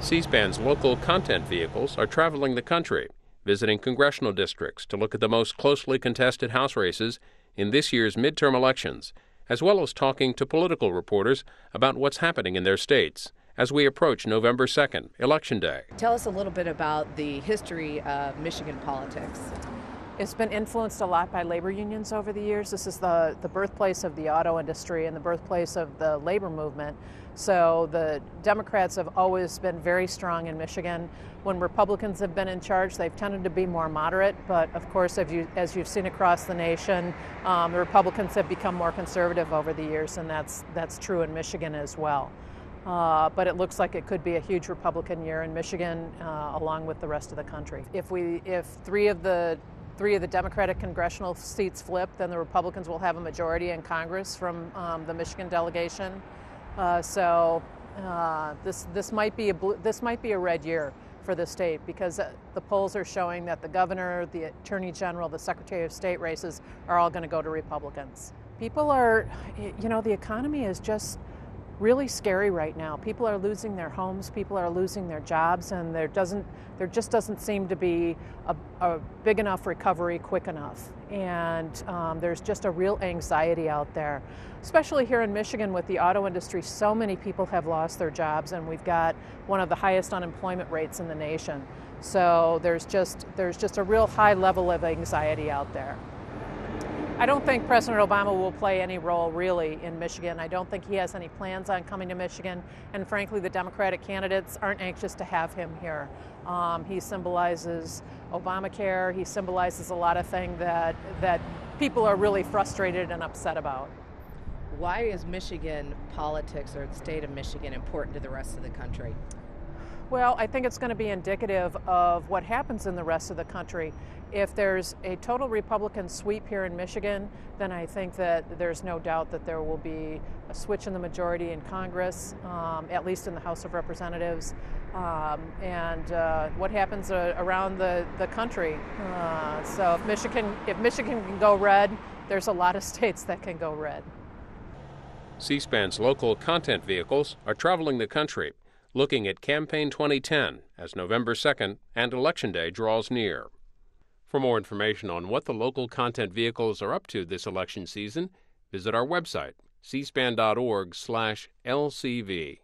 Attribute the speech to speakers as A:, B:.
A: C-SPAN's local content vehicles are traveling the country, visiting congressional districts to look at the most closely contested House races in this year's midterm elections, as well as talking to political reporters about what's happening in their states as we approach November 2nd, Election Day.
B: Tell us a little bit about the history of Michigan politics.
C: It's been influenced a lot by labor unions over the years. This is the birthplace of the auto industry and the birthplace of the labor movement. So the Democrats have always been very strong in Michigan. When Republicans have been in charge, they've tended to be more moderate. But of course, as you've seen across the nation, the Republicans have become more conservative over the years, and that's true in Michigan as well. But it looks like it could be a huge Republican year in Michigan, along with the rest of the country. If three of the Democratic congressional seats flip, then the Republicans will have a majority in Congress from the Michigan delegation. This might be a red year for the state, because the polls are showing that the governor, the attorney general, the secretary of state races are all going to go to Republicans. People are, the economy is just really scary right now. People are losing their homes, people are losing their jobs, and there just doesn't seem to be a big enough recovery quick enough. And there's just a real anxiety out there, especially here in Michigan with the auto industry. So many people have lost their jobs, and we've got one of the highest unemployment rates in the nation. So there's just a real high level of anxiety out there. I don't think President Obama will play any role really in Michigan. I don't think he has any plans on coming to Michigan, and frankly the Democratic candidates aren't anxious to have him here. He symbolizes Obamacare, he symbolizes a lot of things that people are really frustrated and upset about.
B: Why is Michigan politics, or the state of Michigan, important to the rest of the country?
C: Well, I think it's going to be indicative of what happens in the rest of the country. If there's a total Republican sweep here in Michigan, then I think that there's no doubt that there will be a switch in the majority in Congress, at least in the House of Representatives, and what happens around the country. So if Michigan can go red, there's a lot of states that can go red.
A: C-SPAN's local content vehicles are traveling the country, looking at Campaign 2010 as November 2nd and Election Day draws near. For more information on what the local content vehicles are up to this election season, visit our website, cspan.org/LCV.